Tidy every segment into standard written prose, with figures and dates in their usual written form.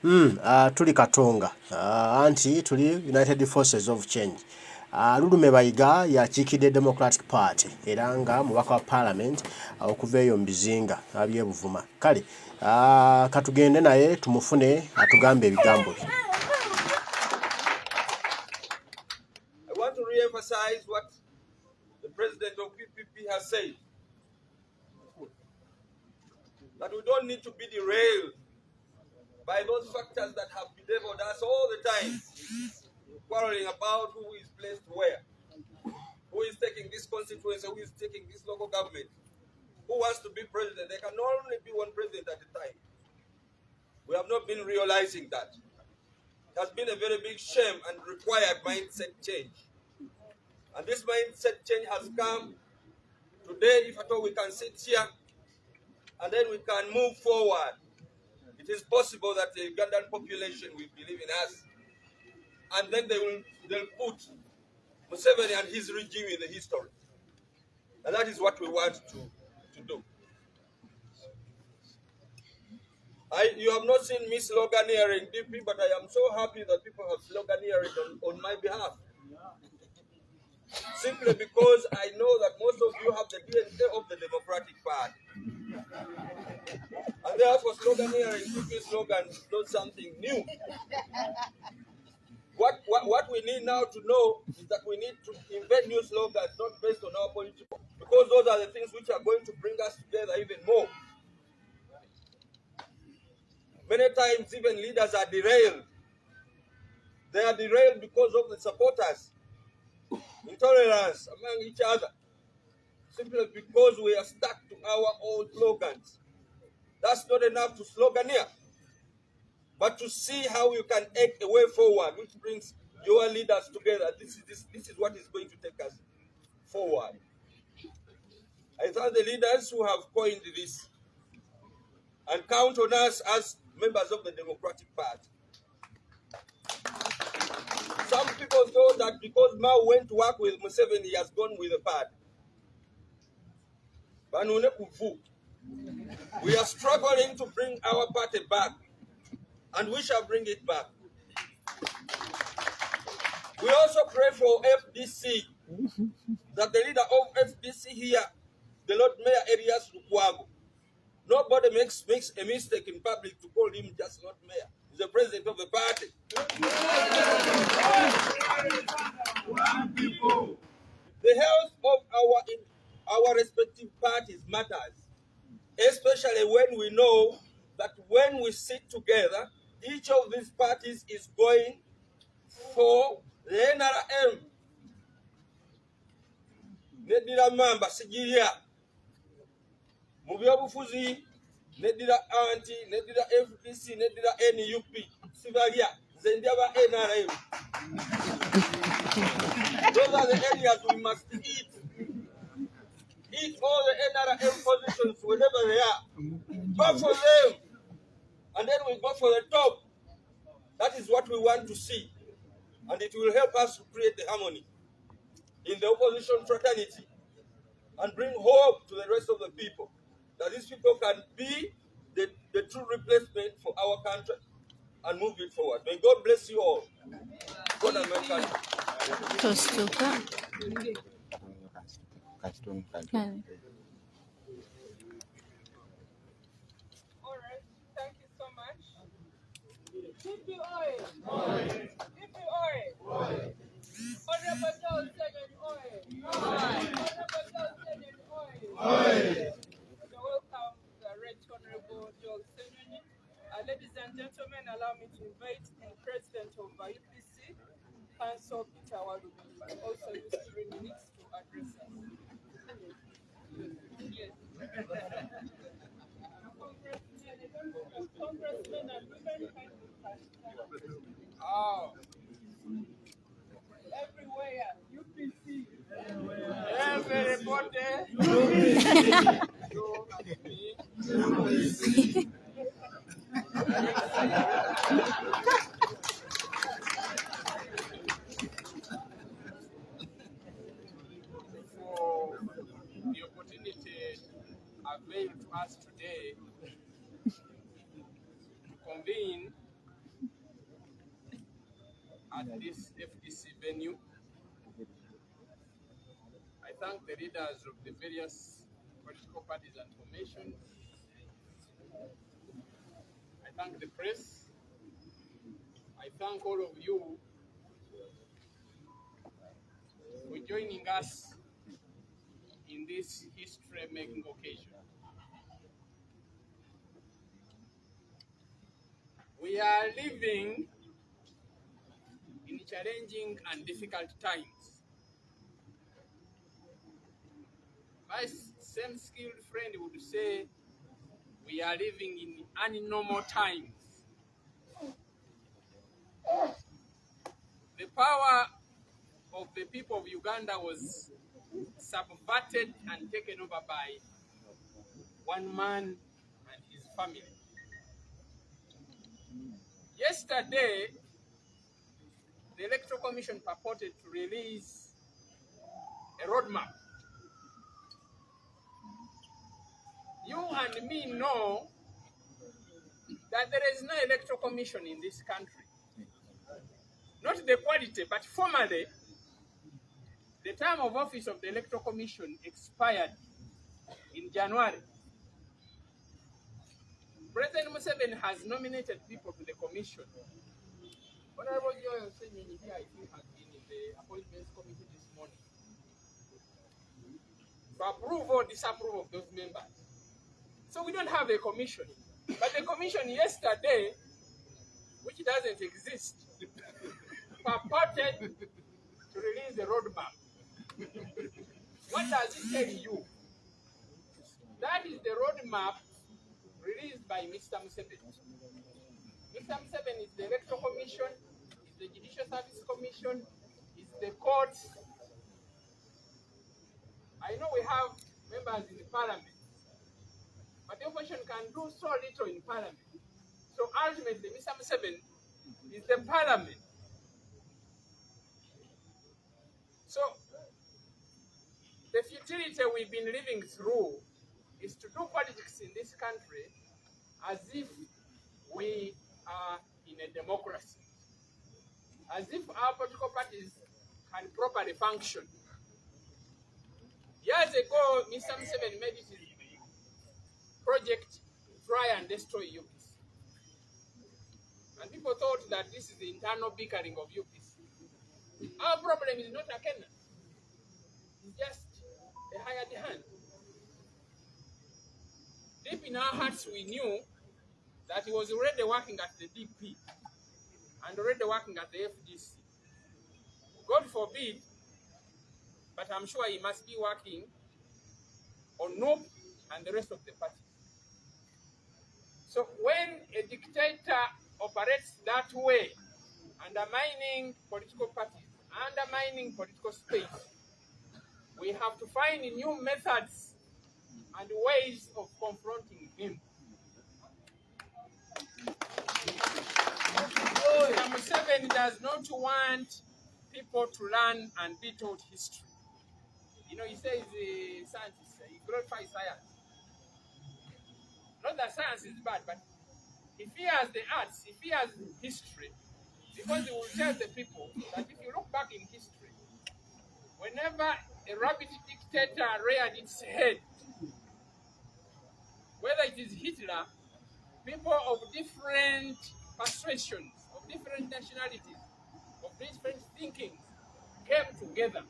Tuli katonga anti tuli United Forces of Change. Lulume Bayiga yakiikidde Democratic Party era nga mubaka wa Parliament okuva eyo mbizinga abyebuvuma. Kale katugende naye tumufune atugambe ebigambo bye. I want to re-emphasize what the President of PPP has said. That we don't need to be derailed by those factors that have bedeviled us all the time, quarreling about who is placed where, who is taking this constituency, who is taking this local government, who wants to be president. There can only be one president at a time. We have not been realizing that. It has been a very big shame and required mindset change. And this mindset change has come today. If at all we can sit here and then we can move forward. It is possible that the Ugandan population will believe in us, and then they'll put Museveni and his regime in the history. And that is what we want to do. You have not seen me sloganeering DP, but I am so happy that people have sloganeering on my behalf. Simply because I know that most of you have the DNA of the Democratic Party. And therefore, sloganeering, DP slogan is not something new. What we need now to know is that we need to invent new slogans, not based on our political, because those are the things which are going to bring us together even more. Many times, even leaders are derailed. They are derailed because of the supporters, intolerance among each other, simply because we are stuck to our old slogans. That's not enough to sloganeer, but to see how you can act a way forward, which brings your leaders together. This is what is going to take us forward. I thank the leaders who have coined this and count on us as members of the Democratic Party. Some people thought that because Mao went to work with Museveni, he has gone with the party. We are struggling to bring our party back, and we shall bring it back. We also pray for FDC, that the leader of FDC here, the Lord Mayor Elias Lukwago, nobody makes a mistake in public to call him just Lord Mayor. He's the president of the party. The health of our respective parties matters, especially when we know that when we sit together, each of these parties is going for the NRM. Nedira mamba sigiria mubyobufuzi, nedira anti, nedira FDC, nedira NUP sivalia zendiaba NRM. Those are the areas we must eat. Eat all the NRM positions wherever they are. Go for them. And then we go for the top. That is what we want to see. And it will help us to create the harmony in the opposition fraternity and bring hope to the rest of the people. That these people can be the true replacement for our country and move it forward. May God bless you all. God and my country. All right, thank you so much. DP oil. DP oil. Honorable Joe Senate oil. Honorable Joe Senate oil. Welcome, the Right Honorable Joe Senate. Ladies and gentlemen, allow me to invite the President of UPC, Council Peter Walumemba, also used 3 minutes to address us. Yes. Congressmen and women everywhere, UPC. Everybody. UPC. For the opportunity availed to us today to convene at this FDC venue. I thank the leaders of the various political parties and formations. I thank the press. I thank all of you for joining us in this history-making occasion. We are living in challenging and difficult times. My same-skilled friend would say we are living in abnormal times. The power of the people of Uganda was subverted and taken over by one man and his family. Yesterday, the Electoral Commission purported to release a roadmap. You and me know that there is no Electoral Commission in this country. Not the quality, but formally, the term of office of the Electoral Commission expired in January. President Museveni has nominated people to the commission. Honorable Joy Enzanyaye here, I think, has been in the appointments committee this morning to approve or disapprove of those members. So we don't have a commission. But the commission yesterday, which doesn't exist, purported to release a roadmap. What does it tell you? That is the roadmap released by Mr. Museveni. Mr. Museveni is the Electoral Commission, is the Judicial Service Commission, is the courts. I know we have members in the parliament, but the opposition can do so little in parliament. So ultimately, Mr. Museveni is the parliament. So the futility we've been living through is to do politics in this country as if we are in a democracy, as if our political parties can properly function. Years ago, Mr. Museveni made it his project to try and destroy UPC. And people thought that this is the internal bickering of UPC. Our problem is not a Kenya. It's just a hired hand. Deep in our hearts, we knew that he was already working at the DP and already working at the FDC. God forbid, but I'm sure he must be working on NOP and the rest of the parties. So when a dictator operates that way, undermining political parties, undermining political space, we have to find new methods and ways of confronting him. Mr. Museveni does not want people to learn and be taught history. You know, he says scientists, he glorifies science. Not that science is bad, but he fears the arts, he fears history, because he will tell the people that if you look back in history, whenever a rabid dictator reared its head, whether it is Hitler, people of different persuasions, of different nationalities, of different thinking came together.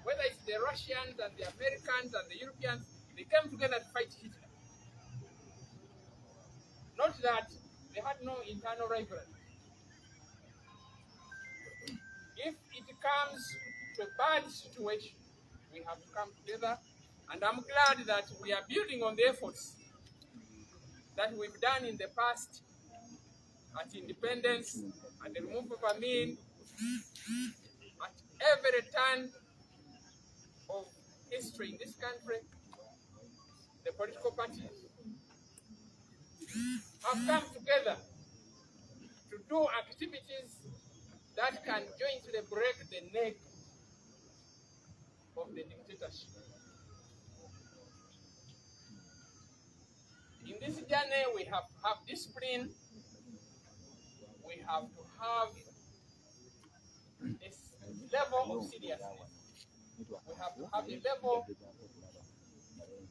Whether it's the Russians and the Americans and the Europeans, they came together to fight Hitler. Not that they had no internal rivalry. If it comes to a bad situation, we have to come together, and I'm glad that we are building on the efforts that we've done in the past at independence, at the removal of Amin, at every turn of history in this country. The political parties have come together to do activities that can jointly break the neck of the dictatorship. In this journey, we have to have discipline, we have to have level of seriousness. We have to have a level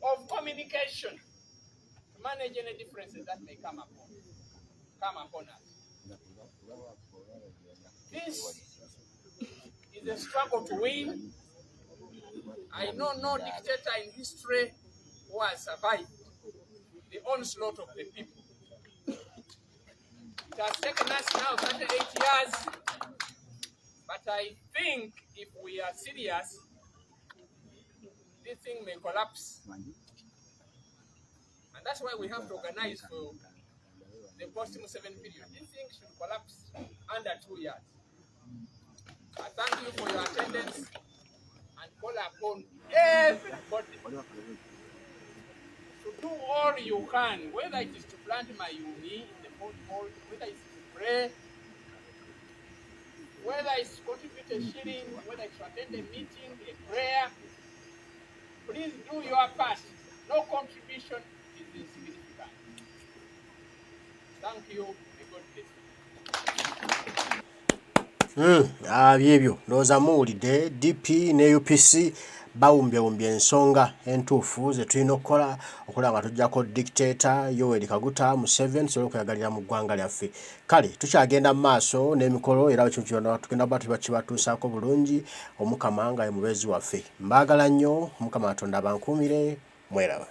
of communication to manage any differences that may come upon us. This is a struggle to win. I know no dictator in history who has survived the onslaught of the people. It has taken us now 38 years, but I think if we are serious, this thing may collapse. And that's why we have to organize for the post-Museveni period. This thing should collapse under 2 years. I thank you for your attendance and call upon everybody to do all you can, whether it is to plant my uni in the fourth hall, whether it's to pray, whether it's to contribute a shilling, whether it's to attend a meeting, a prayer. Please do your part. No contribution is insignificant. Thank you. May God bless you. Byebyo ndowooza muwulidde DP ne UPC bawumbye ensonga entuufu ze tulina okukola nga tujjako dictator Yoweri Kaguta Museveni tusobole okweyagalira mu ggwanga lyaffe. Kale tukyagenda mu maaso n'emikolo era ekintu kyonna tugenda bakibatuusaako bulungi. Omukama nga ye mubeezi waffe. Mbaagala nnyo. Omukama Katonda abankuumire. Mweraba.